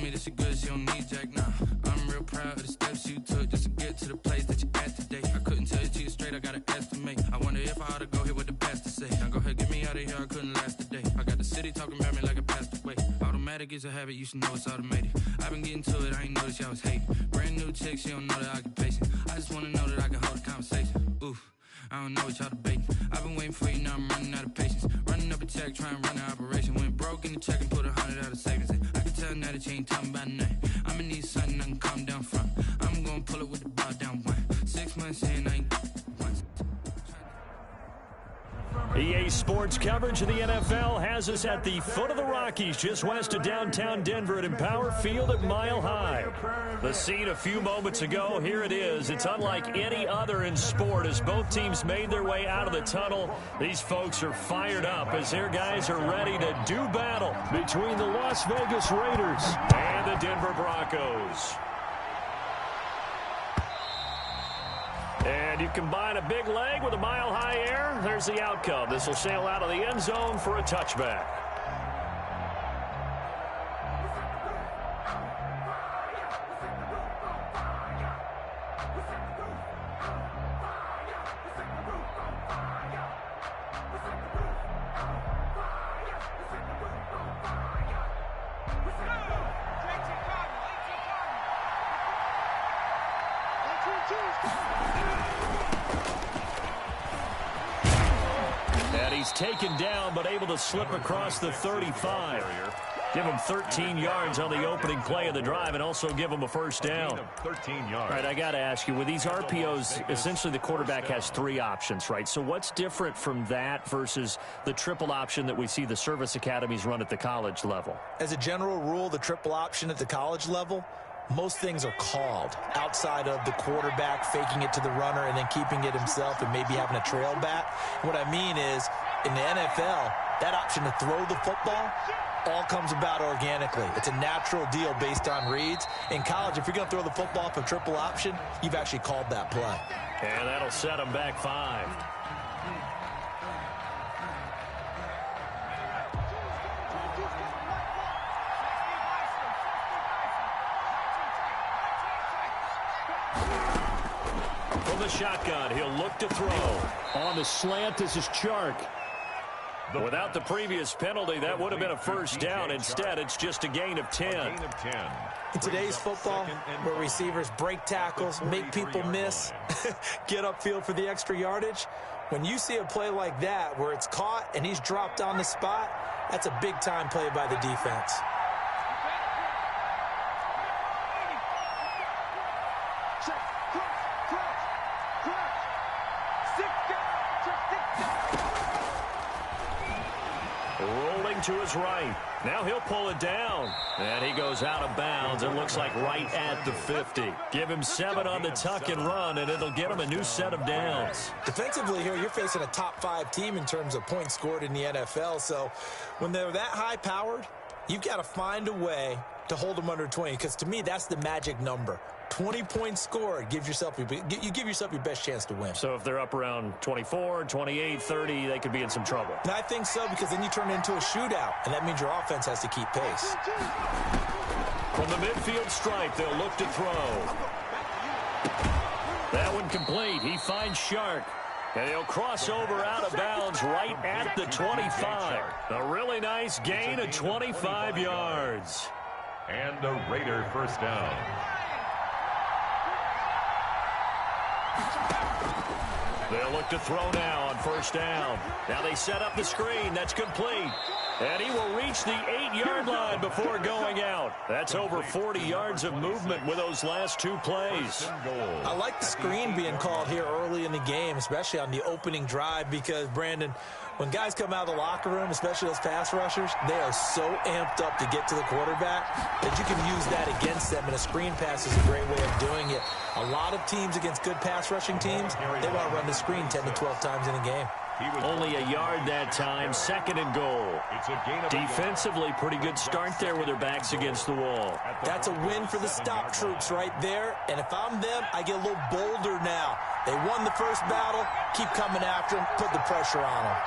me that she good, she don't need Jack now. I'm real proud of the steps you took just to get to the place that you at today. I couldn't tell you to you straight, I gotta estimate. I wonder if I ought to go here with the best to say. Now go ahead, get me out of here, I couldn't last a day. I got the city talking about me like I passed away. Automatic is a habit, you should know it's automated. I've been getting to it, I ain't noticed y'all was hating. Brand new chick, she don't know the occupation. I just wanna know that I can hold a conversation. Oof, I don't know what y'all debating. I've been waiting for you, now I'm running out of patience. Running up a check, trying to run an operation. Went broke in the check and put 100 out of savings in. I can tell now that you ain't talking about nothing. I'ma need something I can calm down from. I'm gonna pull it with the bow down one. 6 months in, I ain't once. EA Sports coverage of the NFL has us at the foot of the Rockies, just west of downtown Denver at Empower Field at Mile High. The scene a few moments ago, here it is. It's unlike any other in sport as both teams made their way out of the tunnel. These folks are fired up as their guys are ready to do battle between the Las Vegas Raiders and the Denver Broncos. And you combine a big leg with a mile-high air, there's the outcome. This will sail out of the end zone for a touchback. And he's taken down, but able to slip across the 35. Give him 13 yards on the opening play of the drive and also give him a first down. 13 yards. All right, I got to ask you, with these RPOs, essentially the quarterback has three options, right? So what's different from that versus the triple option that we see the service academies run at the college level? As a general rule, the triple option at the college level, most things are called outside of the quarterback faking it to the runner and then keeping it himself and maybe having a trail back. What I mean is, in the NFL, that option to throw the football all comes about organically. It's a natural deal based on reads. In college, if you're going to throw the football for triple option, you've actually called that play. And that'll set him back 5. From the shotgun, he'll look to throw. On the slant, this is Chark. Without the previous penalty, that would have been a first down. Instead, it's just a gain of 10. In today's football, where receivers break tackles, make people miss, get upfield for the extra yardage, when you see a play like that where it's caught and he's dropped on the spot, that's a big-time play by the defense. Rolling to his right. Now he'll pull it down. And he goes out of bounds. It looks like right at the 50. Give him 7 on the tuck and run, and it'll get him a new set of downs. Defensively here, you're facing a top-5 team in terms of points scored in the NFL. So when they're that high-powered, you've got to find a way to hold them under 20, because to me, that's the magic number. 20 points scored, you give yourself your best chance to win. So if they're up around 24, 28, 30, they could be in some trouble. And I think so, because then you turn it into a shootout, and that means your offense has to keep pace. From the midfield stripe, they'll look to throw. That one complete. He finds Shark. And he'll cross over out of bounds right at the 25. A really nice gain of 25 yards. And a Raider first down. They'll look to throw now on first down. Now they set up the screen. That's complete. And he will reach the 8-yard line before going out. That's over 40 yards of movement with those last 2 plays. I like the screen being called here early in the game, especially on the opening drive, because, Brandon, when guys come out of the locker room, especially those pass rushers, they are so amped up to get to the quarterback that you can use that against them, and a screen pass is a great way of doing it. A lot of teams against good pass rushing teams, they want to run the screen 10 to 12 times in a game. Only a yard that time, 2nd and goal. Defensively, pretty good start there with their backs against the wall. That's a win for the stop troops right there, and if I'm them, I get a little bolder now. They won the first battle, keep coming after them, put the pressure on them.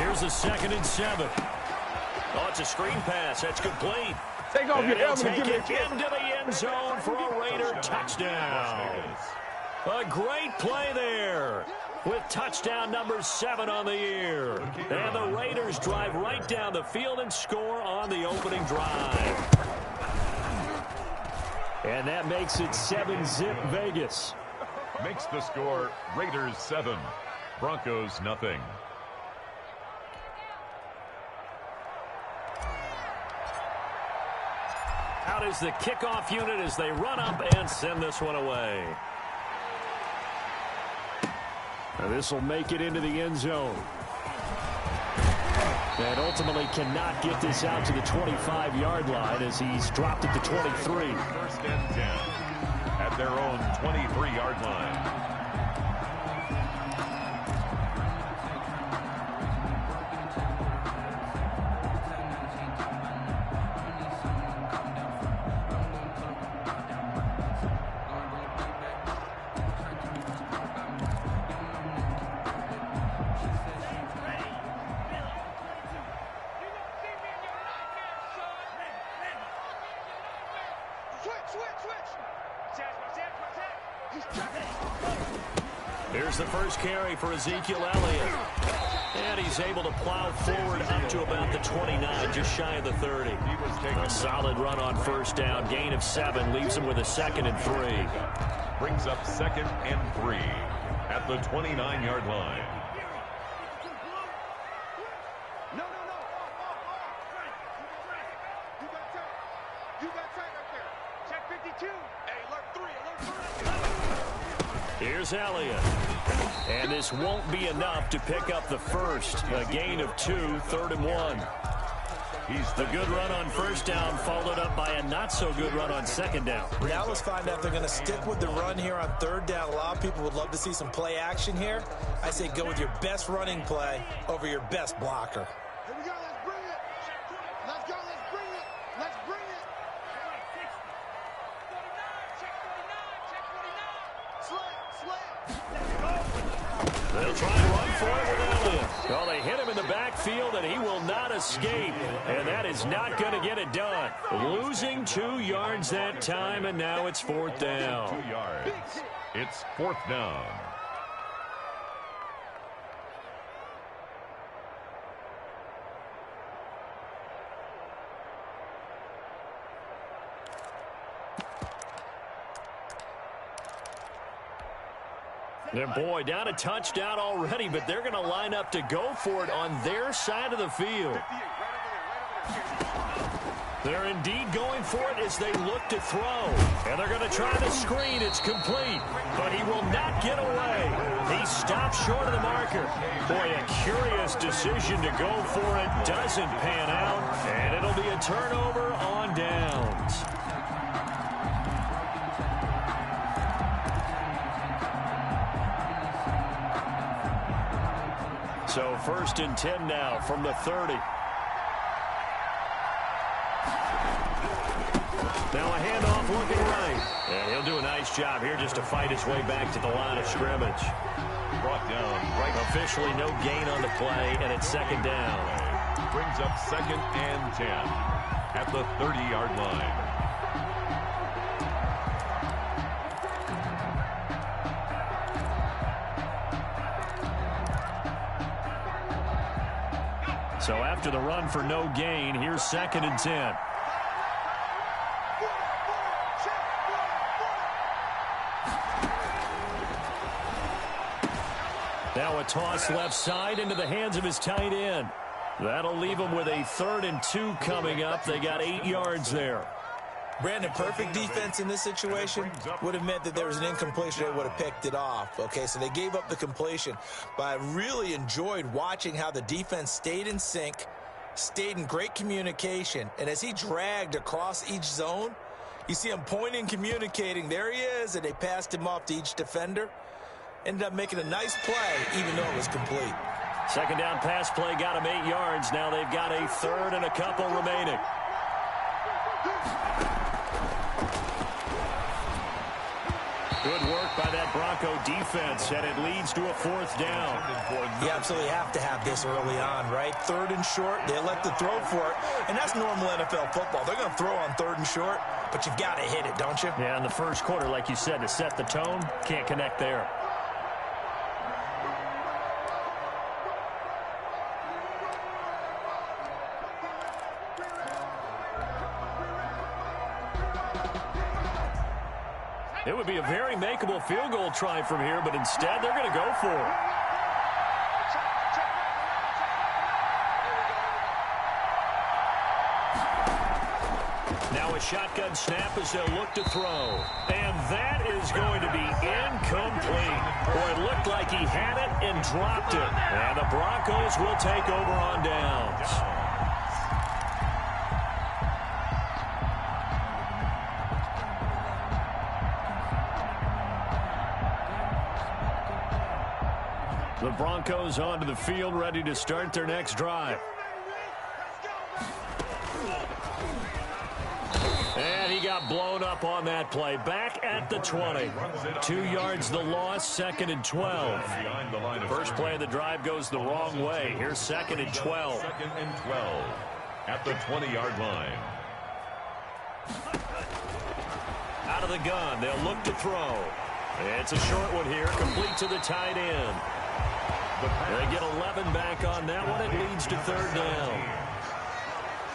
Here's a 2nd and 7. Oh, it's a screen pass. That's complete. Take off your helmet and take give it me a into the end zone for a Raider touchdown. A great play there with touchdown number 7 on the year. And the Raiders drive right down the field and score on the opening drive. And that makes it 7-zip Vegas. Makes the score Raiders 7, Broncos nothing. Out is the kickoff unit as they run up and send this one away. This will make it into the end zone. And ultimately cannot get this out to the 25-yard line as he's dropped at the 23. First and 10 at their own 23-yard line. Here's the first carry for Ezekiel Elliott. And he's able to plow forward up to about the 29, just shy of the 30. A solid run on first down. Gain of 7 leaves him with a 2nd and 3. Brings up 2nd and 3 at the 29-yard line. Here's Elliott. And this won't be enough to pick up the first. A gain of 2, 3rd and 1. He's the good run on first down, followed up by a not-so-good run on 2nd down. Now let's find out if they're going to stick with the run here on 3rd down. A lot of people would love to see some play action here. I say go with your best running play over your best blocker. Here we go. Let's bring it. Let's go. Let's bring it. Let's bring it. They'll try and run for it with Elliott. Well, they hit him in the backfield, and he will not escape. And that is not going to get it done. Losing 2 yards that time, and now it's 4th down. 2 yards. It's 4th down. And boy, down a touchdown already, but they're going to line up to go for it on their side of the field. They're indeed going for it as they look to throw. And they're going to try the screen. It's complete, but he will not get away. He stops short of the marker. Boy, a curious decision to go for it. Doesn't pan out, and it'll be a turnover on downs. So 1st and 10 now from the 30. Now a handoff looking right. And he'll do a nice job here just to fight his way back to the line of scrimmage. Brought down right. Officially no gain on the play, and it's 2nd down. Brings up 2nd and 10 at the 30-yard line. So after the run for no gain, here's 2nd and 10. Now a toss left side into the hands of his tight end. That'll leave him with a 3rd and 2 coming up. They got 8 yards there. Brandon, perfect defense in this situation would have meant that there was an incompletion. They would have picked it off. Okay, so they gave up the completion. But I really enjoyed watching how the defense stayed in sync, stayed in great communication. And as he dragged across each zone, you see him pointing, communicating. There he is, and they passed him off to each defender. Ended up making a nice play, even though it was complete. 2nd down pass play got him 8 yards. Now they've got a 3rd and a couple remaining. Good work by that Bronco defense, and it leads to a 4th down. You absolutely have to have this early on, right? 3rd and short, they elect to throw for it, and that's normal NFL football. They're going to throw on 3rd and short, but you've got to hit it, don't you? Yeah, in the first quarter, like you said, to set the tone, can't connect there. It would be a very makeable field goal try from here, but instead they're going to go for it. Now a shotgun snap as they'll look to throw. And that is going to be incomplete. Boy, it looked like he had it and dropped it. And the Broncos will take over on downs. The Broncos onto the field, ready to start their next drive. And he got blown up on that play. Back at the 20. 2 yards the loss, 2nd and 12. First play of the drive goes the wrong way. Here's 2nd and 12. 2nd and 12 at the 20-yard line. Out of the gun, they'll look to throw. It's a short one here, complete to the tight end. They get 11 back on that one. It leads to 3rd down.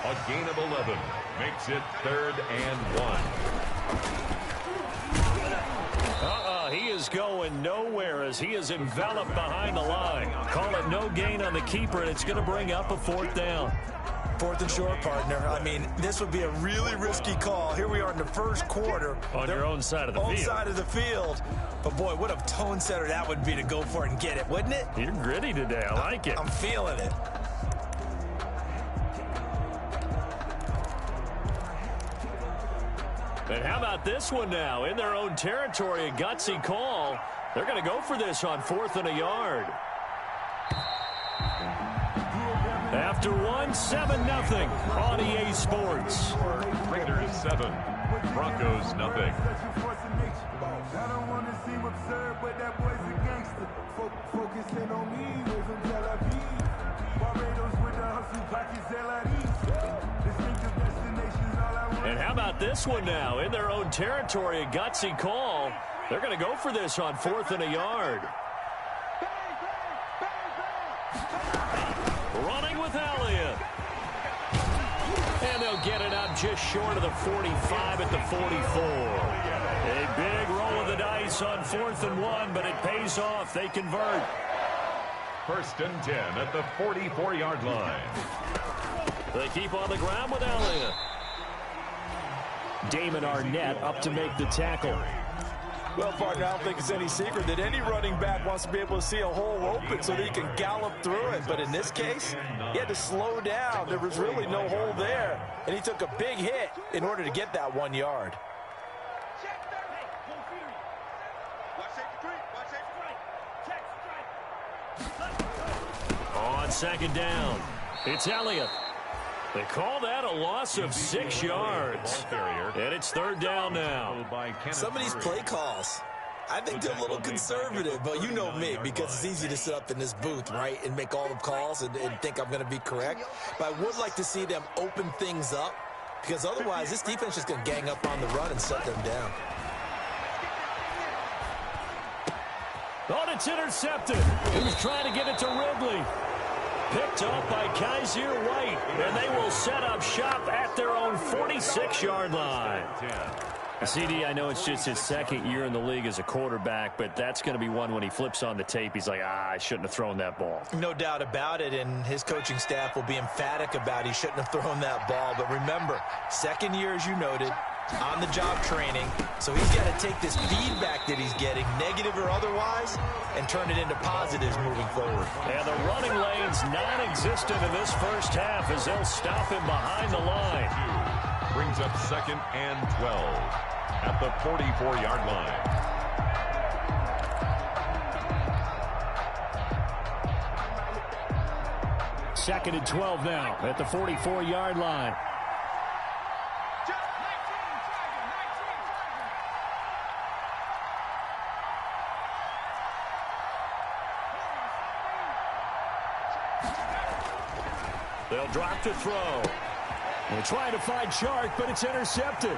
A gain of 11 makes it 3rd and 1. He is going nowhere as he is enveloped behind the line. Call it no gain on the keeper, and it's going to bring up a 4th down. 4th and short, partner. I mean, this would be a really risky call. Here we are in the first quarter. On your own side of the field. Own side of the field. But, boy, what a tone setter that would be to go for it and get it, wouldn't it? You're gritty today. I like it. I'm feeling it. And how about this one now? In their own territory, a gutsy call. They're going to go for this on 4th and a yard. After 7-0 on EA Sports. Raiders 7, Broncos nothing. I don't want to seem absurd, but that boy's a gangster. Focusing on me, way from Tel Aviv. Barbados with the hustle, pockets distinctive destinations, all I want. And how about this one now? In their own territory, a gutsy call. They're going to go for this on 4th and a yard. Running with Elliott. And they'll get it up just short of the 45 at the 44. A big roll of the dice on 4th and 1, but it pays off. They convert. 1st and 10 at the 44-yard line. They keep on the ground with Elliott. Damon Arnett up to make the tackle. Well, partner, I don't think it's any secret that any running back wants to be able to see a hole open so that he can gallop through it. But in this case, he had to slow down. There was really no hole there. And he took a big hit in order to get that 1 yard. On 2nd down, it's Elliott. They call that a loss of 6 yards. And it's 3rd down now. Some of these play calls, I think they're a little conservative, but you know me, because it's easy to sit up in this booth, right, and make all the calls and think I'm going to be correct. But I would like to see them open things up, because otherwise this defense is going to gang up on the run and shut them down. Oh, it's intercepted. He was trying to get it to Ridley. Picked up by Kaiser White, and they will set up shop at their own 46-yard line. CD, I know it's just his 2nd year in the league as a quarterback, but that's going to be one when he flips on the tape. He's like, I shouldn't have thrown that ball. No doubt about it, and his coaching staff will be emphatic about he shouldn't have thrown that ball. But remember, 2nd year, as you noted, on-the-job training, so he's got to take this feedback that he's getting, negative or otherwise, and turn it into positives moving forward. And the running lane's non-existent in this first half as they'll stop him behind the line. Brings up 2nd and 12 at the 44-yard line. Second and 12 now at the 44-yard line. They'll drop to throw. They're trying to find Chark, but it's intercepted.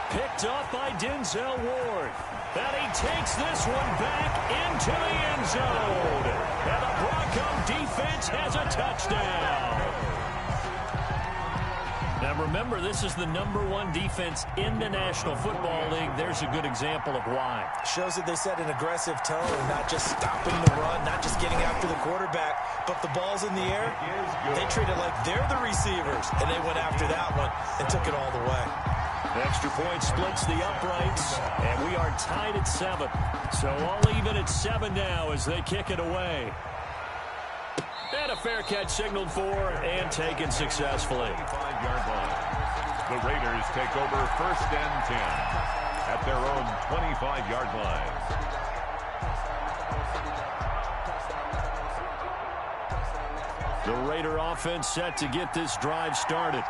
Picked up by Denzel Ward. And he takes this one back into the end zone. And the Bronco defense has a touchdown. Now remember, this is the #1 defense in the National Football League. There's a good example of why. Shows that they set an aggressive tone, not just stopping the run, not just getting after the quarterback, but the ball's in the air. They treat it like they're the receivers, and they went after that one and took it all the way. Extra point splits the uprights, and we are tied at 7. So all even at 7 now as they kick it away. And a fair catch signaled for and taken successfully. 25-yard line. The Raiders take over 1st and 10 at their own 25-yard line. The Raider offense set to get this drive started.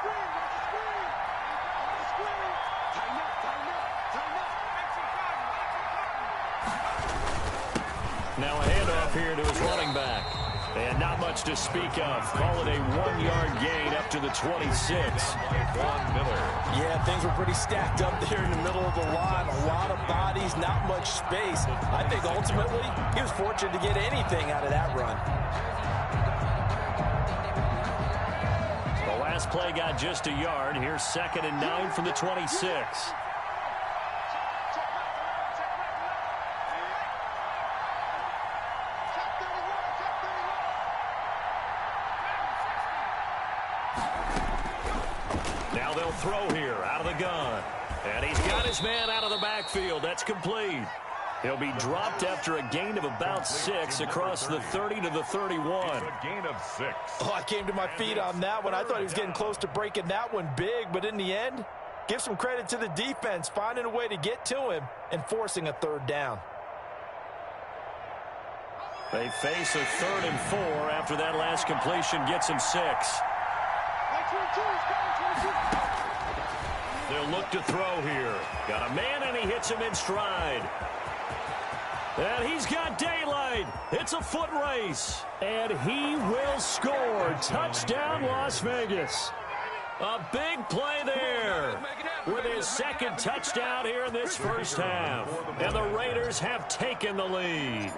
Now a handoff here to his running back. And not much to speak of. Call it a 1-yard gain up to the 26. Yeah, things were pretty stacked up there in the middle of the line. A lot of bodies, not much space. I think ultimately he was fortunate to get anything out of that run. The last play got just a yard. Here's 2nd and 9 from the 26. Now they'll throw here out of the gun. And he's got his man out of the backfield. That's complete. He'll be dropped after a gain of about 6 across the 30 to the 31. A gain of 6. Oh, I came to my feet on that one. I thought he was getting close to breaking that one big, but in the end, give some credit to the defense, finding a way to get to him and forcing a 3rd down. They face a 3rd and 4 after that last completion gets him 6. They'll look to throw here. Got a man, and he hits him in stride. And he's got daylight. It's a foot race. And he will score. Touchdown, Las Vegas. A big play there with his 2nd touchdown here in this first half. And the Raiders have taken the lead.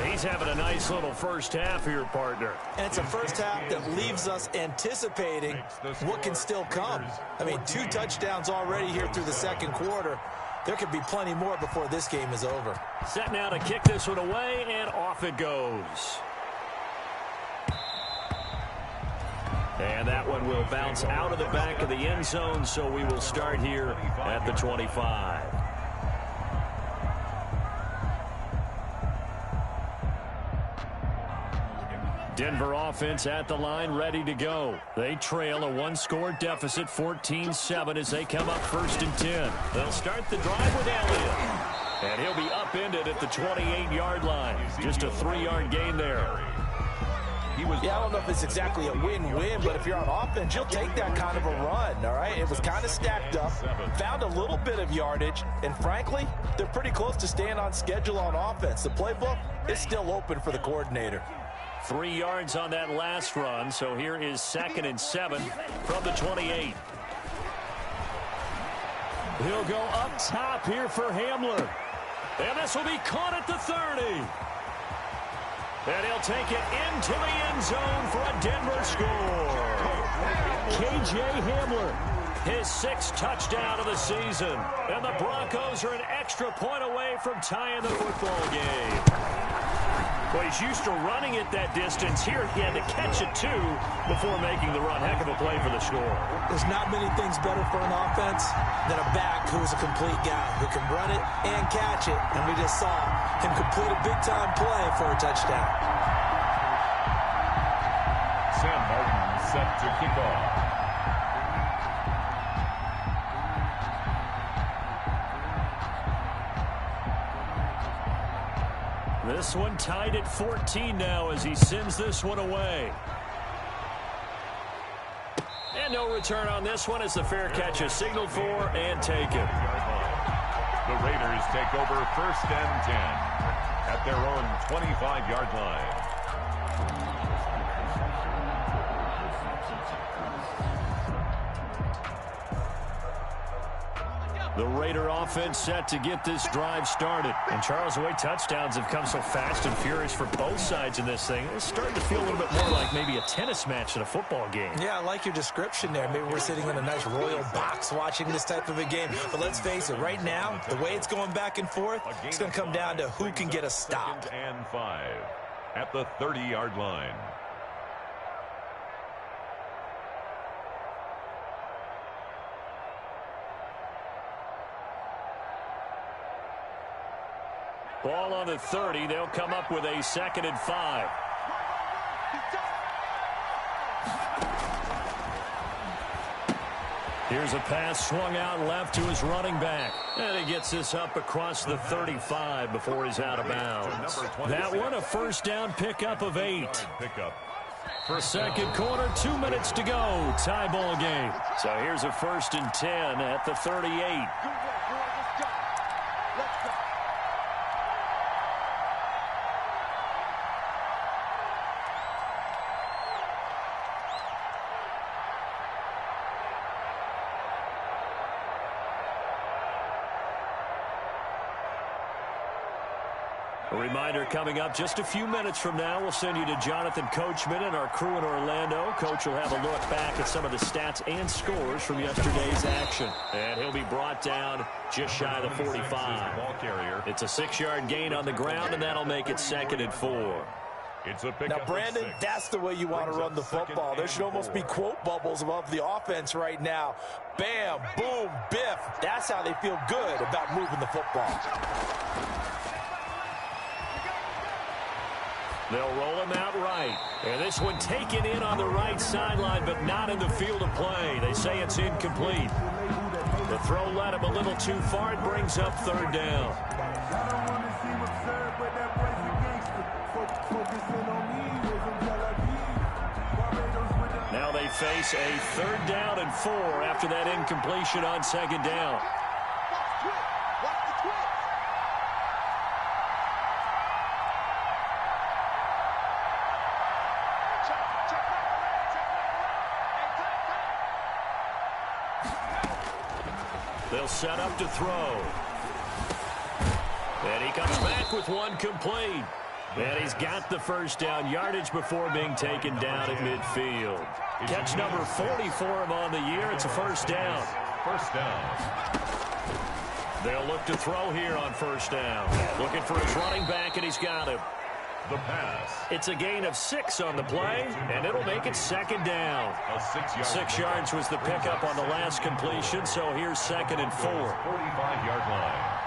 He's having a nice little first half here, partner. And it's a first half that leaves us anticipating what can still come. I mean, 2 touchdowns already here through the 2nd quarter. There could be plenty more before this game is over. Set now to kick this one away, and off it goes. And that one will bounce out of the back of the end zone, so we will start here at the 25. Denver offense at the line, ready to go. They trail a 1-score deficit, 14-7, as they come up 1st and 10. They'll start the drive with Elliott. And he'll be upended at the 28-yard line. Just a 3-yard gain there. Yeah, I don't know if it's exactly a win-win, but if you're on offense, you'll take that kind of a run, all right? It was kind of stacked up, found a little bit of yardage, and frankly, they're pretty close to staying on schedule on offense. The playbook is still open for the coordinator. 3 yards on that last run, so here is 2nd and 7 from the 28. He'll go up top here for Hamler. And this will be caught at the 30. And he'll take it into the end zone for a Denver score. K.J. Hamler, his 6th touchdown of the season. And the Broncos are an extra point away from tying the football game. Well, he's used to running it that distance. Here he had to catch it, too, before making the run. Heck of a play for the score. There's not many things better for an offense than a back who's a complete guy who can run it and catch it. And we just saw him complete a big-time play for a touchdown. Sam Martin set to kick off. This one tied at 14 now as he sends this one away. And no return on this one as the fair catch is signaled for and taken. The Raiders take over 1st and 10 at their own 25-yard line. The Raider offense set to get this drive started. And Charles, the way touchdowns have come so fast and furious for both sides in this thing, it's starting to feel a little bit more like maybe a tennis match in a football game. Yeah, I like your description there. Maybe we're sitting in a nice royal box watching this type of a game. But let's face it, right now, the way it's going back and forth, it's going to come down to who can get a stop. 2nd and 5 at the 30-yard line. Ball on the 30. They'll come up with a 2nd and 5. Here's a pass swung out left to his running back. And he gets this up across the 35 before he's out of bounds. That one, a first down pickup of 8. Second quarter, 2 minutes to go. Tie ball game. So here's a 1st and 10 at the 38. A reminder coming up just a few minutes from now, we'll send you to Jonathan Coachman and our crew in Orlando. Coach will have a look back at some of the stats and scores from yesterday's action. And he'll be brought down just shy of the 45. It's a 6-yard gain on the ground, and that'll make it 2nd and 4. Now, Brandon, that's the way you want to run the football. There should almost be quote bubbles above the offense right now. Bam, boom, biff. That's how they feel good about moving the football. They'll roll him out right. And this one taken in on the right sideline, but not in the field of play. They say it's incomplete. The throw led him a little too far. It brings up 3rd down. Now they face a 3rd down and 4 after that incompletion on 2nd down. They'll set up to throw. And he comes back with one complete. And he's got the first down yardage before being taken down at midfield. Catch number 40 for him on the year. It's a first down. First down. They'll look to throw here on first down. Looking for his running back, and he's got him. The pass. It's a gain of 6 on the play, and it'll make it 2nd down. 6 yards was the pickup on the last completion, so here's 2nd and 4. 45-yard line.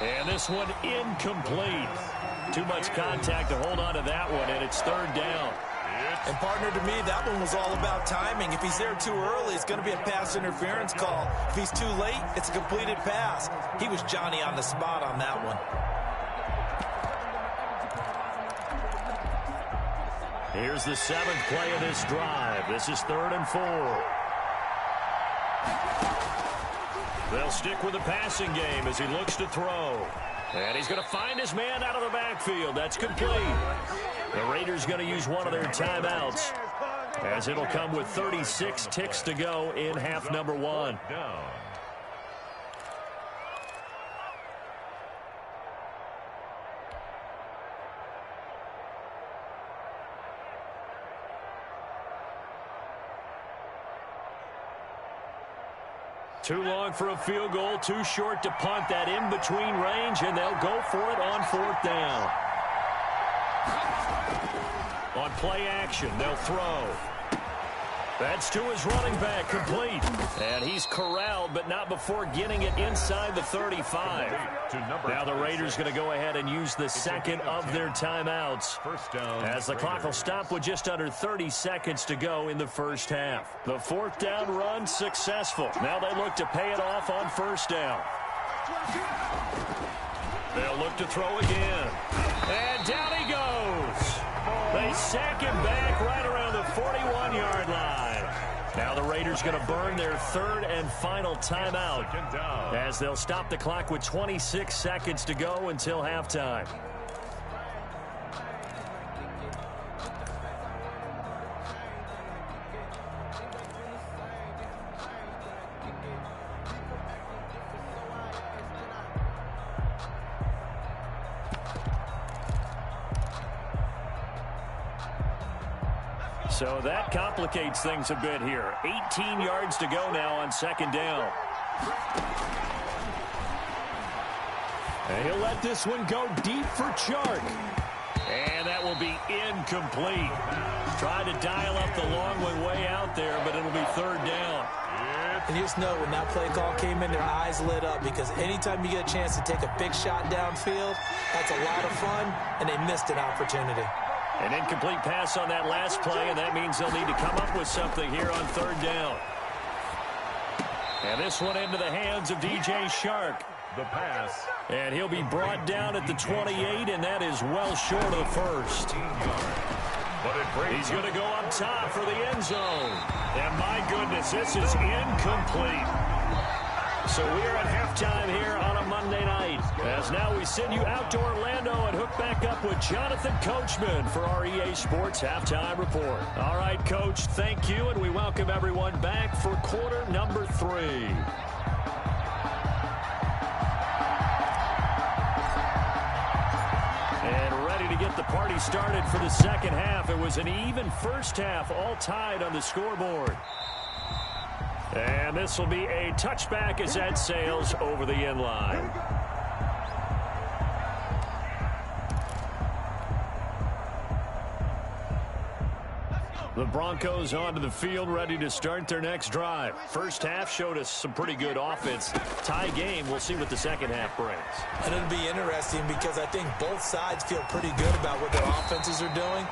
And this one incomplete. Too much contact to hold on to that one, and it's 3rd down. And, partner, to me, that one was all about timing. If he's there too early, it's going to be a pass interference call. If he's too late, it's a completed pass. He was Johnny on the spot on that one. Here's the 7th play of this drive. This is 3rd and 4. They'll stick with the passing game as he looks to throw. And he's going to find his man out of the backfield. That's complete. The Raiders going to use one of their timeouts, as it'll come with 36 ticks to go in half number 1. Too long for a field goal, too short to punt. That in-between range, and they'll go for it on 4th down. On play action, they'll throw. That's to his running back, complete. And he's corralled, but not before getting it inside the 35. Now the Raiders going to go ahead and use the 2nd of their timeouts, as the clock will stop with just under 30 seconds to go in the first half. The 4th down run successful. Now they look to pay it off on 1st down. They'll look to throw again. And down he goes. They sack him back right around the 41-yard line. Now the Raiders going to burn their 3rd and final timeout, as they'll stop the clock with 26 seconds to go until halftime. So that complicates things a bit here. 18 yards to go now on second down. And he'll let this one go deep for Chark. And that will be incomplete. Tried to dial up the long way out there, but it'll be third down. And you just know when that play call came in, their eyes lit up, because anytime you get a chance to take a big shot downfield, that's a lot of fun, and they missed an opportunity. An incomplete pass on that last play, and that means they'll need to come up with something here on third down. And this one into the hands of DJ Chark. The pass. And he'll be brought down at the 28, and that is well short of the first. He's going to go up top for the end zone. And my goodness, this is incomplete. So we're at halftime here on a Monday night. As now we send you out to Orlando and hook back up with Jonathan Coachman for our EA Sports Halftime Report. All right, Coach, thank you, and we welcome everyone back for quarter number 3. And ready to get the party started for the second half. It was an even first half, all tied on the scoreboard. And this will be a touchback as that sails over the end line. The Broncos onto the field, ready to start their next drive. First half showed us some pretty good offense. Tie game, we'll see what the second half brings. And it'll be interesting because I think both sides feel pretty good about what their offenses are doing.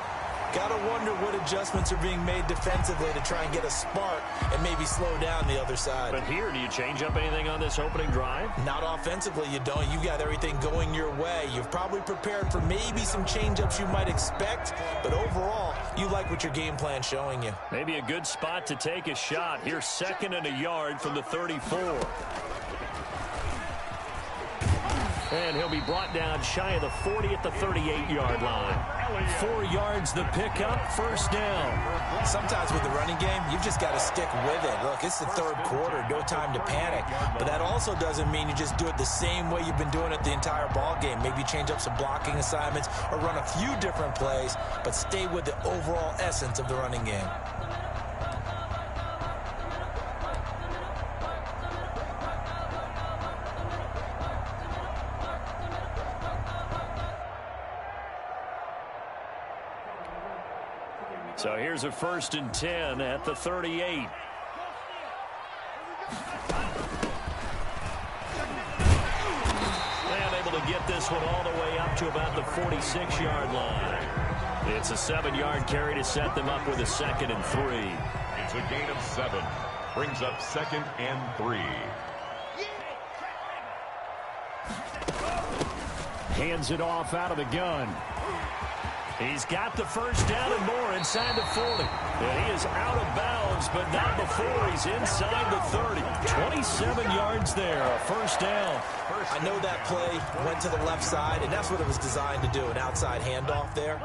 Got to wonder what adjustments are being made defensively to try and get a spark and maybe slow down the other side. But here, do you change up anything on this opening drive? Not offensively, you don't. You got everything going your way. You've probably prepared for maybe some change-ups you might expect, but overall, you like what your game plan's showing you. Maybe a good spot to take a shot. Here's 2nd and a yard from the 34. And he'll be brought down shy of the 40 at the 38-yard line. 4 yards the pickup, first down. Sometimes with the running game, you've just got to stick with it. Look, it's the third quarter, no time to panic. But that also doesn't mean you just do it the same way you've been doing it the entire ball game. Maybe change up some blocking assignments or run a few different plays, but stay with the overall essence of the running game. So here's a 1st and 10 at the 38. And able to get this one all the way up to about the 46-yard line. It's a 7-yard carry to set them up with a 2nd and 3. It's a gain of 7. Brings up 2nd and 3. Hands it off out of the gun. He's got the first down and more inside the 40. And he is out of bounds, but not before he's inside the 30. 27 yards there, a first down. I know that play went to the left side, and that's what it was designed to do, an outside handoff there.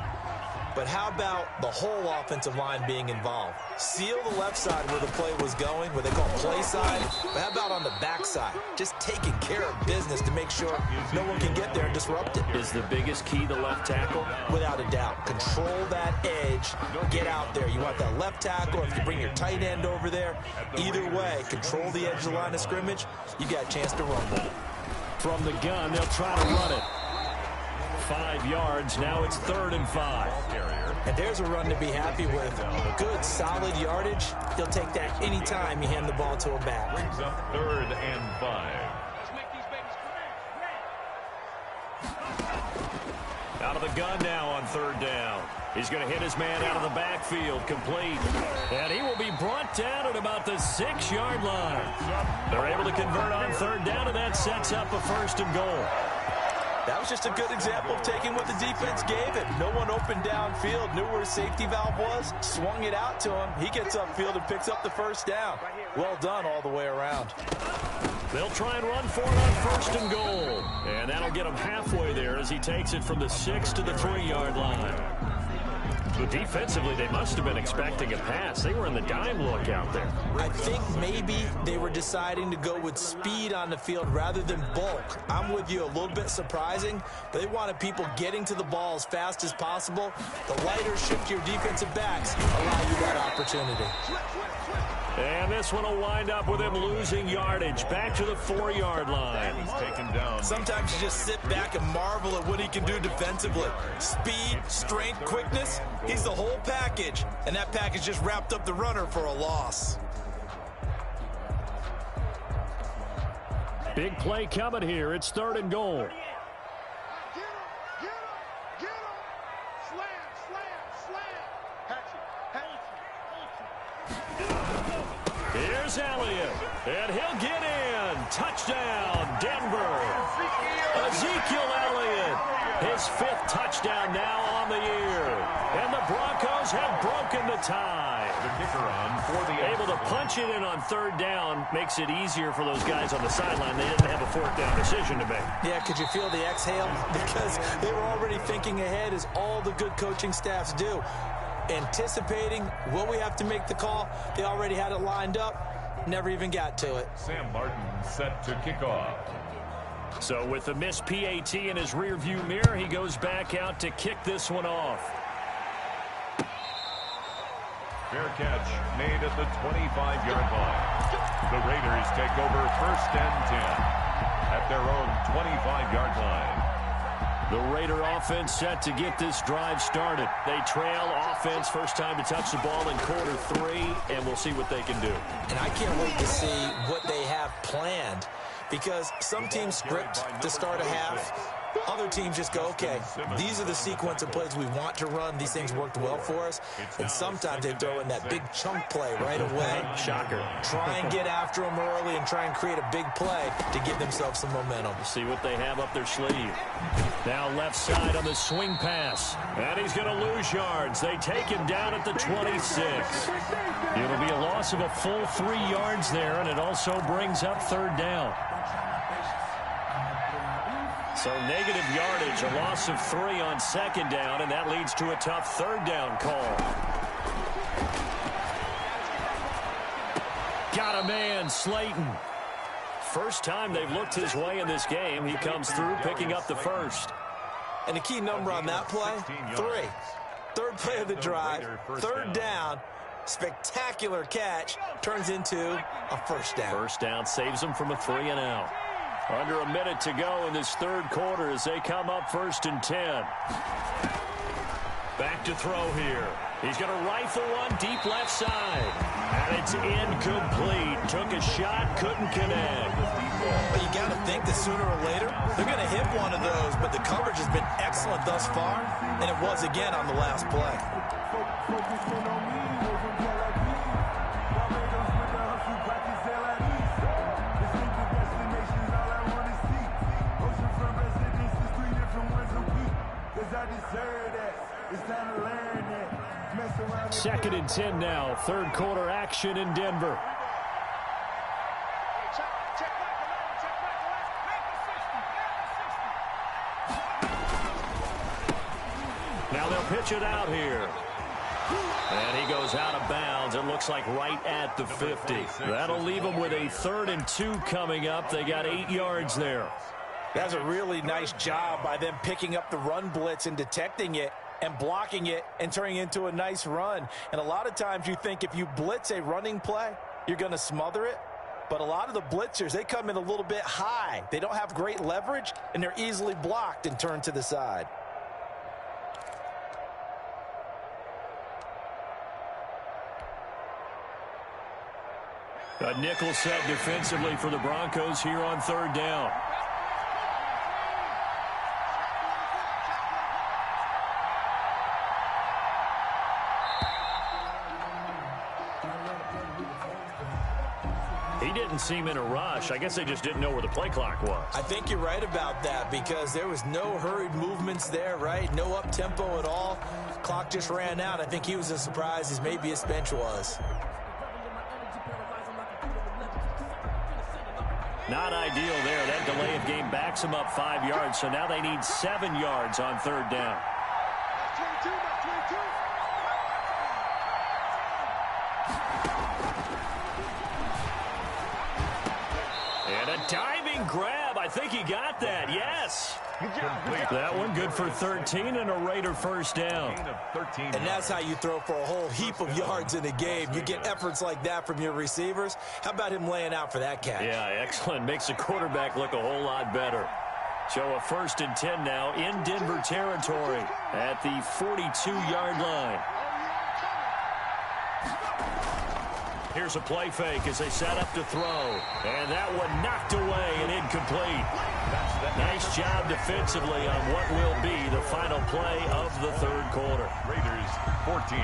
But how about the whole offensive line being involved? Seal the left side where the play was going, what they call play side. But how about on the back side? Just taking care of business to make sure no one can get there and disrupt it. Is the biggest key the left tackle? Without a doubt. Control that edge. Get out there. You want that left tackle, or if you bring your tight end over there. Either way, control the edge of the line of scrimmage. You got a chance to rumble. From the gun, they'll try to run it. 5 yards. Now it's 3rd and 5. And there's a run to be happy with. Good, solid yardage. He'll take that anytime you hand the ball to a back. Brings up 3rd and 5. Out of the gun now on 3rd down. He's going to hit his man out of the backfield, complete. And he will be brought down at about the 6-yard line. They're able to convert on 3rd down, and that sets up a 1st and goal. That was just a good example of taking what the defense gave it. No one opened downfield, knew where his safety valve was, swung it out to him. He gets upfield and picks up the first down. Well done all the way around. They'll try and run for it on 1st and goal. And that'll get him halfway there as he takes it from the 6 to the 3-yard line. Defensively, they must have been expecting a pass. They were in the dime look out there. I think maybe they were deciding to go with speed on the field rather than bulk. I'm with you, a little bit surprising. They wanted people getting to the ball as fast as possible. The lighter shift your defensive backs allow you that opportunity. And this one will wind up with him losing yardage. Back to the 4-yard line. He's taken down. Sometimes you just sit back and marvel at what he can do defensively. Speed, strength, quickness, he's the whole package. And that package just wrapped up the runner for a loss. Big play coming here. It's 3rd and goal. Here's Elliott, and he'll get in. Touchdown, Denver. Ezekiel Elliott, his 5th touchdown now on the year. And the Broncos have broken the tie. The kicker on for the Able to punch it in on 3rd down makes it easier for those guys on the sideline. They didn't have a 4th down decision to make. Yeah, could you feel the exhale? Because they were already thinking ahead, as all the good coaching staffs do. Anticipating what we have to make the call. They already had it lined up. Never even got to it. Sam Martin set to kick off. So with the missed PAT in his rearview mirror, he goes back out to kick this one off. Fair catch made at the 25-yard line. The Raiders take over 1st and 10 at their own 25-yard line. The Raider offense set to get this drive started. They trail offense, first time to touch the ball in quarter 3, and we'll see what they can do. And I can't wait to see what they have planned, because some teams script to start a half. Other teams just go, okay, these are the sequence of plays we want to run. These things worked well for us. And sometimes they throw in that big chunk play right away. Shocker. Try and get after them early and try and create a big play to give themselves some momentum. See what they have up their sleeve. Now left side on the swing pass. And he's going to lose yards. They take him down at the 26. It'll be a loss of a full 3 yards there, and it also brings up 3rd down. So negative yardage, a loss of 3 on 2nd down, and that leads to a tough 3rd down call. Got a man, Slayton. First time they've looked his way in this game. He comes through picking up the 1st. And the key number on that play, 3. 3rd play of the drive, 3rd down. Spectacular catch turns into a 1st down. 1st down saves them from a 3 and out. Under a minute to go in this 3rd quarter as they come up 1st and 10. Back to throw here. He's going to rifle one deep left side. And it's incomplete. Took a shot, couldn't connect. But you got to think that sooner or later, they're going to hit one of those. But the coverage has been excellent thus far, and it was again on the last play. Second and 10 now. 3rd quarter action in Denver. Now they'll pitch it out here. And he goes out of bounds. It looks like right at the 50. That'll leave them with a 3rd and 2 coming up. They got 8 yards there. That's a really nice job by them picking up the run blitz and detecting it and blocking it and turning it into a nice run. And a lot of times you think if you blitz a running play, you're going to smother it. But a lot of the blitzers, they come in a little bit high. They don't have great leverage, and they're easily blocked and turned to the side. A nickel set defensively for the Broncos here on 3rd down. He didn't seem in a rush. I guess they just didn't know where the play clock was. I think you're right about that, because there was no hurried movements there, right? No up-tempo at all. Clock just ran out. I think he was as surprised as maybe his bench was. Not ideal there. That delay of game backs them up 5 yards, so now they need 7 yards on 3rd down. diving grab. I think he got that. Yes. That one good for 13 and a Raider first down. And that's how you throw for a whole heap of yards in a game. You get efforts like that from your receivers. How about him laying out for that catch? Yeah, excellent. Makes the quarterback look a whole lot better. So a 1st and 10 now in Denver territory at the 42-yard line. Here's a play fake as they set up to throw. And that one knocked away and incomplete. Nice job defensively on what will be the final play of the third quarter. Raiders 14.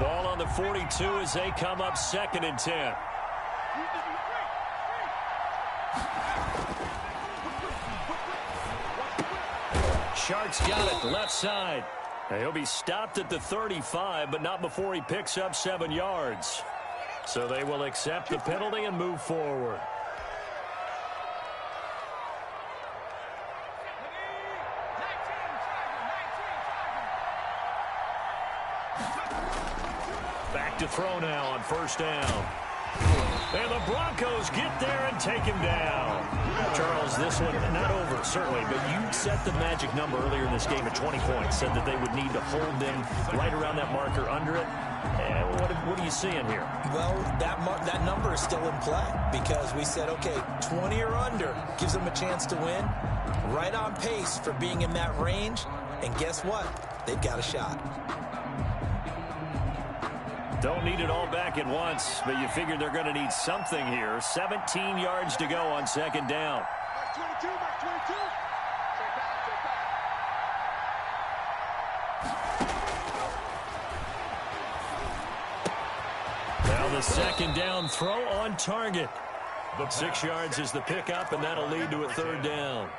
Ball on the 42 as they come up 2nd and 10. Sharks got it left side. Now he'll be stopped at the 35, but not before he picks up 7 yards. So they will accept the penalty and move forward. Back to throw now on 1st down. And the Broncos get there and take him down. Charles, this one not over, certainly, but you set the magic number earlier in this game at 20 points, said that they would need to hold them right around that marker under it. What are you seeing here? Well, that number is still in play because we said, okay, 20 or under gives them a chance to win. Right on pace for being in that range. And guess what? They've got a shot. Don't need it all back at once, but you figure they're going to need something here. 17 yards to go on 2nd down. Back 22, back 22. Now the 2nd down throw on target. 6 yards is the pickup, and that'll lead to a 3rd down.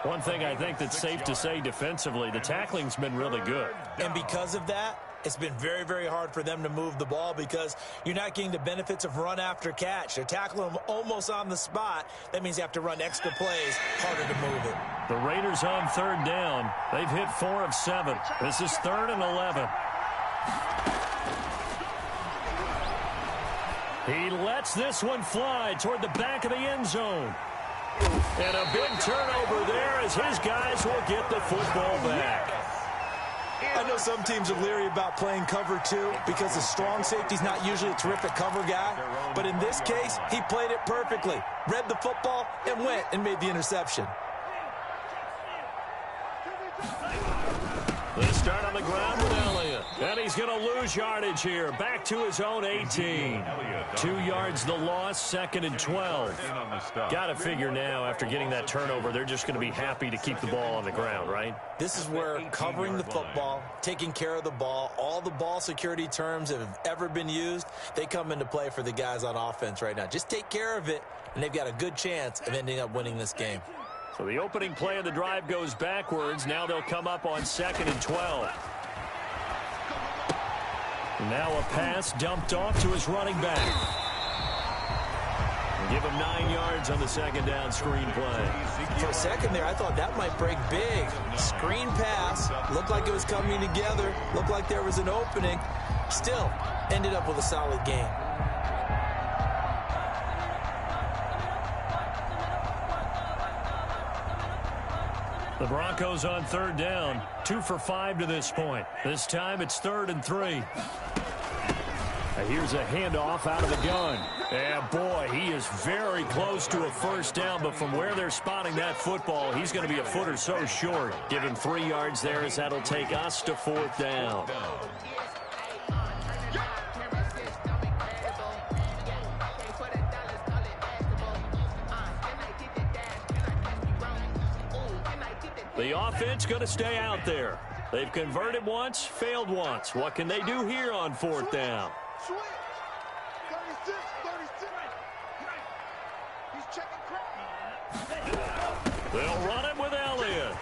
One thing I think that's safe to say defensively, the tackling's been really good. And because of that, it's been very, very hard for them to move the ball because you're not getting the benefits of run after catch. They're tackling them almost on the spot. That means you have to run extra plays, harder to move it. The Raiders on 3rd down. They've hit 4 of 7. This is 3rd and 11. He lets this one fly toward the back of the end zone. And a big turnover there as his guys will get the football back. I know some teams are leery about playing cover 2 because the strong safety's not usually a terrific cover guy. But in this case, he played it perfectly. Read the football and went and made the interception. They start on the ground with Elliott. And he's going to lose yardage here. Back to his own 18. 2 yards the loss, 2nd and 12. Got to figure now, after getting that turnover, they're just going to be happy to keep the ball on the ground, right? This is where covering the football, taking care of the ball, all the ball security terms that have ever been used, they come into play for the guys on offense right now. Just take care of it, and they've got a good chance of ending up winning this game. So the opening play of the drive goes backwards. Now they'll come up on 2nd and 12. Now a pass dumped off to his running back. Give him 9 yards on the 2nd down screen play. For a second there, I thought that might break big. Screen pass. Looked like it was coming together. Looked like there was an opening. Still, ended up with a solid game. The Broncos on 3rd down. 2 for 5 to this point. This time it's 3rd and 3. And here's a handoff out of the gun. And boy, he is very close to a 1st down, but from where they're spotting that football, he's going to be a foot or so short. Give him 3 yards there as that'll take us to 4th down. The offense going to stay out there. They've converted once, failed once. What can they do here on 4th down? Switch. 36, 36. He's checking crowd. They'll run it with Elliott.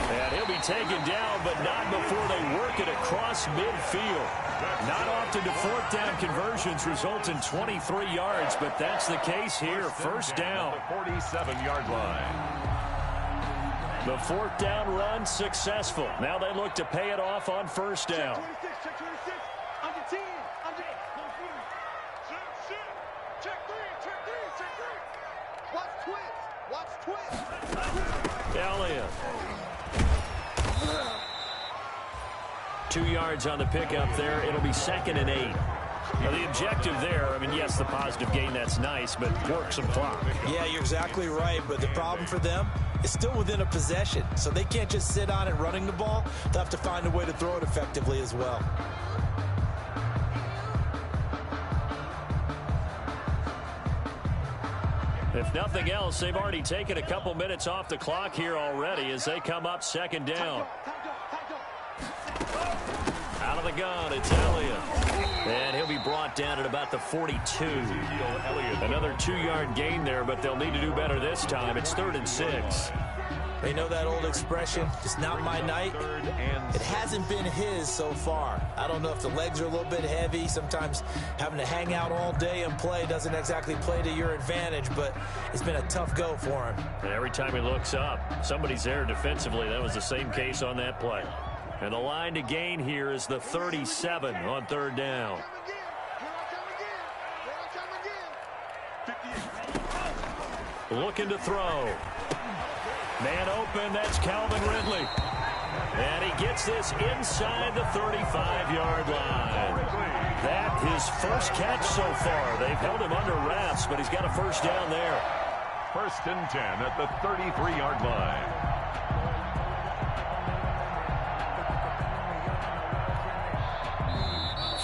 And he'll be taken down, but not before they work it across midfield. Not often do 4th down conversions result in 23 yards, but that's the case here. 1st down. 47-yard line. The 4th down run successful. Now they look to pay it off on 1st down. 26, check 26. Elliott. 2 yards on the pickup there. It'll be 2nd and 8. Now, the objective there, I mean, yes, the positive gain, that's nice, but work some clock. Yeah, you're exactly right, but the problem for them is still within a possession, so they can't just sit on it running the ball. They'll have to find a way to throw it effectively as well. If nothing else, they've already taken a couple minutes off the clock here already as they come up 2nd down. Out of the gun, it's Elliott. And he'll be brought down at about the 42. Another 2-yard gain there, but they'll need to do better this time. It's 3rd and 6. They know that old expression, it's not my night. It hasn't been his so far. I don't know if the legs are a little bit heavy. Sometimes having to hang out all day and play doesn't exactly play to your advantage, but it's been a tough go for him. And every time he looks up, somebody's there defensively. That was the same case on that play. And the line to gain here is the 37 on 3rd down. Looking to throw. Man open, that's Calvin Ridley. And he gets this inside the 35-yard line. That his first catch so far. They've held him under wraps, but he's got a 1st down there. 1st and 10 at the 33-yard line.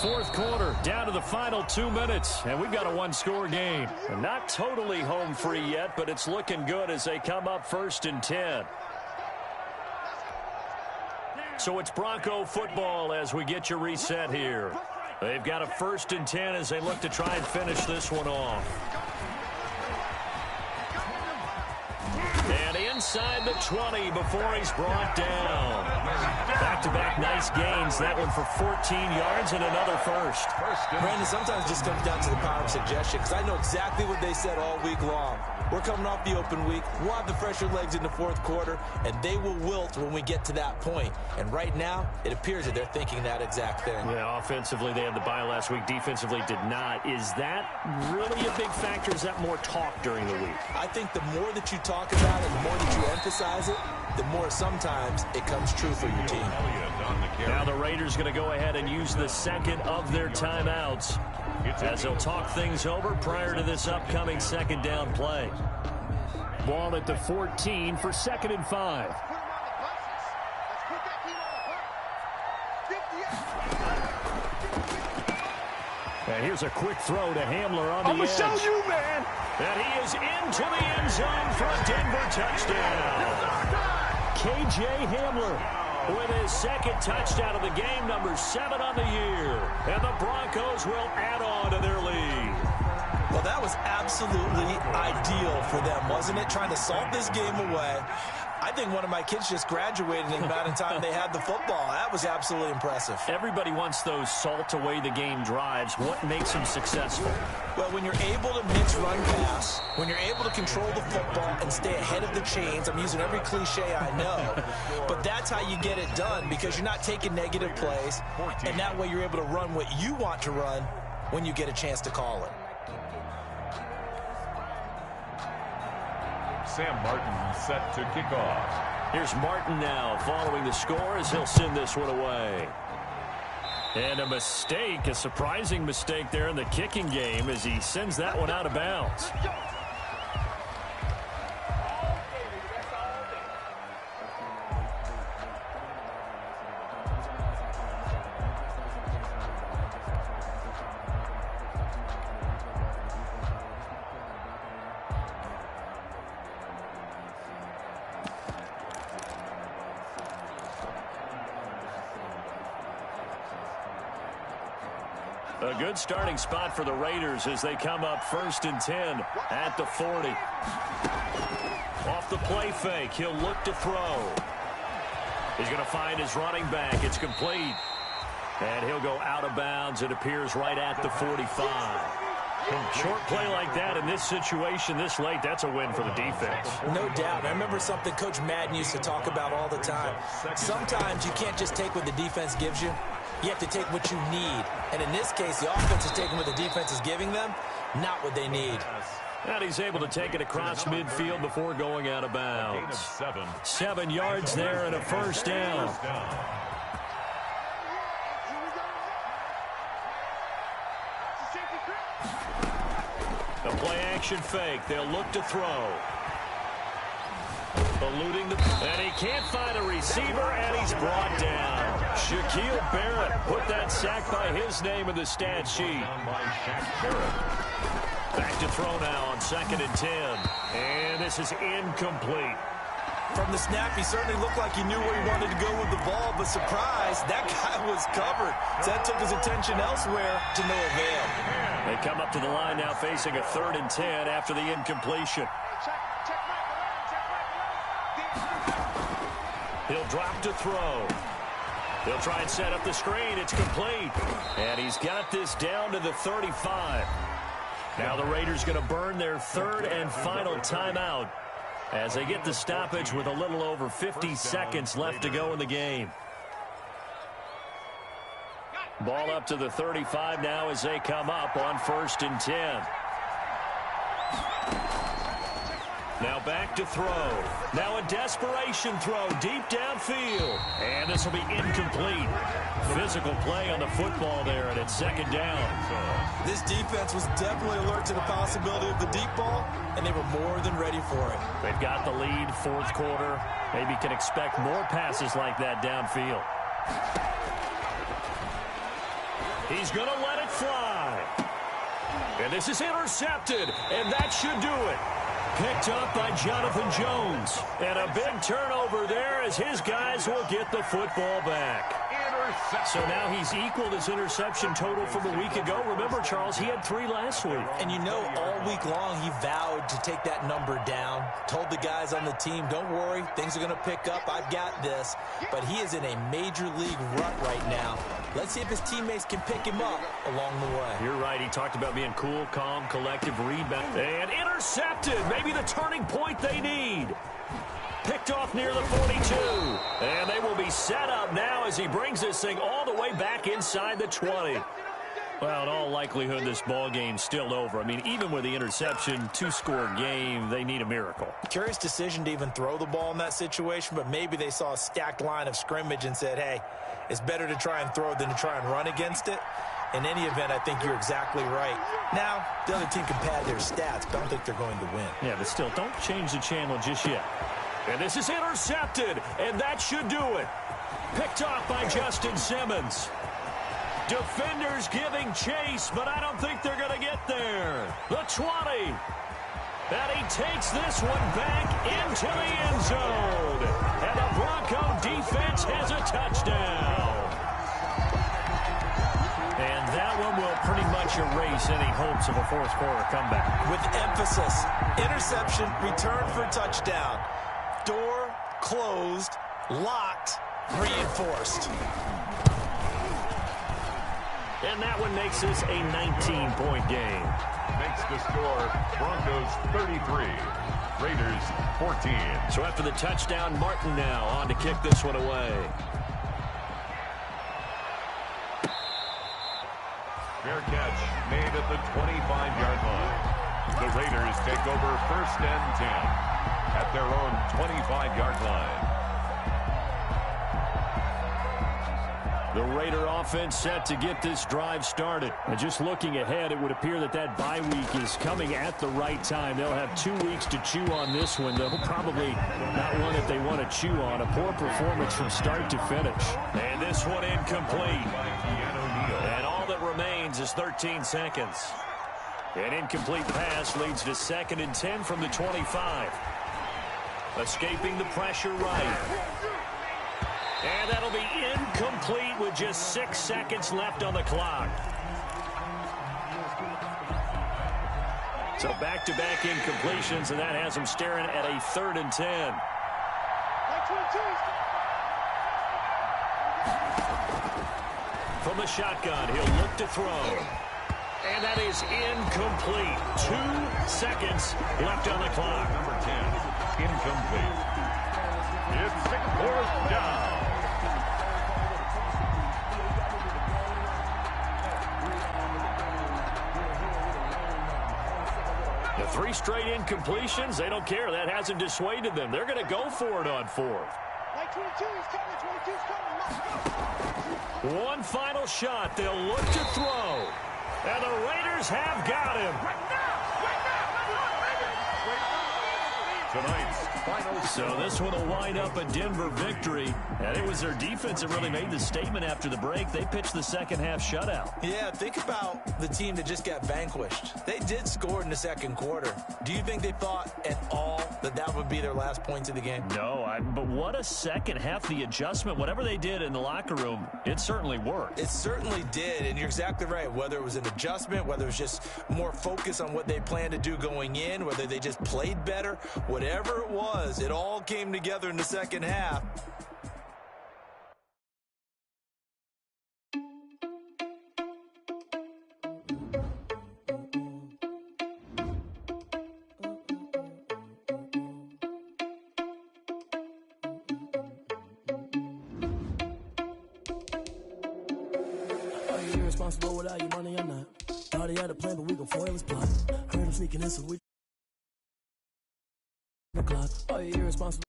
Fourth quarter, down to the final 2 minutes, and we've got a 1-score game. And not totally home free yet, but it's looking good as they come up 1st and 10. So it's Bronco football as we get you reset here. They've got a 1st and 10 as they look to try and finish this one off. And inside the 20 before he's brought down. Back-to-back nice gains. That one for 14 yards and another 1st. Brandon, sometimes it just comes down to the power of suggestion, because I know exactly what they said all week long. We're coming off the open week. We'll have the fresher legs in the 4th quarter, and they will wilt when we get to that point. And right now, it appears that they're thinking that exact thing. Yeah, offensively, they had the bye last week. Defensively, did not. Is that really a big factor? Is that more talk during the week? I think the more that you talk about it, the more that you emphasize it, the more sometimes it comes true for your team. Now the Raiders going to go ahead and use the 2nd of their timeouts as they'll talk things over prior to this upcoming 2nd down play. Ball at the 14 for 2nd and 5. And here's a quick throw to Hamler on the edge. I'm going to show you, man. And he is into the end zone for a Denver touchdown. K.J. Hamler with his 2nd touchdown of the game, number 7 on the year. And the Broncos will add on to their lead. Well, that was absolutely ideal for them, wasn't it? Trying to salt this game away. I think one of my kids just graduated in the amount of time they had the football. That was absolutely impressive. Everybody wants those salt-away-the-game drives. What makes them successful? Well, when you're able to mix run pass, when you're able to control the football and stay ahead of the chains, I'm using every cliche I know, but that's how you get it done, because you're not taking negative plays, and that way you're able to run what you want to run when you get a chance to call it. Sam Martin set to kick off. Here's Martin now following the score as he'll send this one away. And a mistake, a surprising mistake there in the kicking game as he sends that one out of bounds. A good starting spot for the Raiders as they come up 1st and 10 at the 40. Off the play fake, he'll look to throw. He's going to find his running back. It's complete. And he'll go out of bounds. It appears right at the 45. Short play like that in this situation this late, that's a win for the defense. No doubt. I remember something Coach Madden used to talk about all the time. Sometimes you can't just take what the defense gives you. You have to take what you need. And in this case, the offense is taking what the defense is giving them, not what they need. And he's able to take it across midfield before going out of bounds. 7 yards there and a first down. A play-action fake. They'll look to throw. Eluding and he can't find a receiver, and he's brought down. Shaquille Barrett put that sack by his name in the stat sheet. Back to throw now on 2nd and 10. And this is incomplete. From the snap, he certainly looked like he knew where he wanted to go with the ball, but surprise, that guy was covered. So that took his attention elsewhere to no avail. They come up to the line now facing a 3rd and 10 after the incompletion. He'll drop to throw. He'll try and set up the screen. It's complete. And he's got this down to the 35. Now the Raiders going to burn their 3rd and final timeout as they get the stoppage with a little over 50 seconds left to go in the game. Ball up to the 35 now as they come up on 1st and 10. Now back to throw. Now a desperation throw deep downfield. And this will be incomplete. Physical play on the football there, and it's 2nd down. This defense was definitely alert to the possibility of the deep ball, and they were more than ready for it. They've got the lead, 4th quarter. Maybe can expect more passes like that downfield. He's going to let it fly. And this is intercepted, and that should do it. Picked up by Jonathan Jones. And a big turnover there as his guys will get the football back. So now he's equaled his interception total from a week ago. Remember, Charles, he had 3 last week. And you know, all week long he vowed to take that number down. Told the guys on the team, don't worry, things are going to pick up. I've got this. But he is in a major league rut right now. Let's see if his teammates can pick him up along the way. You're right. He talked about being cool, calm, collective, rebound. And intercepted. Maybe the turning point they need. Picked off near the 42. And they will be set up now as he brings this thing all the way back inside the 20. Well, in all likelihood, this ball game's still over. I mean, even with the interception, 2-score game, they need a miracle. Curious decision to even throw the ball in that situation, but maybe they saw a stacked line of scrimmage and said, hey, it's better to try and throw than to try and run against it. In any event, I think you're exactly right. Now, the other team can pad their stats, but I don't think they're going to win. Yeah, but still, don't change the channel just yet. And this is intercepted, and that should do it. Picked off by Justin Simmons. Defenders giving chase, but I don't think they're going to get there. The 20. And he takes this one back into the end zone. And the Bronco defense has a touchdown. And that one will pretty much erase any hopes of a 4th quarter comeback. With emphasis, interception, return for touchdown. Door closed, locked, reinforced. And that one makes this a 19-point game. Makes the score Broncos 33, Raiders 14. So after the touchdown, Martin now on to kick this one away. Fair catch made at the 25-yard line. The Raiders take over 1st and 10 at their own 25-yard line. The Raider offense set to get this drive started. And just looking ahead, it would appear that that bye week is coming at the right time. They'll have 2 weeks to chew on this one. They'll probably not one that they want to chew on. A poor performance from start to finish. And this one incomplete. And all that remains is 13 seconds. An incomplete pass leads to 2nd and 10 from the 25. Escaping the pressure right. And that'll be incomplete with just 6 seconds left on the clock. So back-to-back incompletions, and that has them staring at a 3rd and 10. From the shotgun, he'll look to throw. And that is incomplete. 2 seconds left on the clock. Number 10, incomplete. It's 4th down. The 3 straight incompletions. They don't care. That hasn't dissuaded them. They're going to go for it on 4th. Like 22, he's coming, 22's coming. One final shot. They'll look to throw. And the Raiders have got him. Tonight's final. So this one will wind up a Denver victory. And it was their defense that really made the statement after the break. They pitched the second half shutout. Yeah, think about the team that just got vanquished. They did score in the second quarter. Do you think they thought at all that that would be their last points of the game? No, but what a second half. The adjustment, whatever they did in the locker room, it certainly worked. It certainly did, and you're exactly right. Whether it was an adjustment, whether it was just more focus on what they planned to do going in, whether they just played better, whatever it was, it all came together in the second half. Irresponsible without your money or not. Thought he had a plan, but we gon' foil his plot. Heard him sneaking in, so we the clock. Are you irresponsible?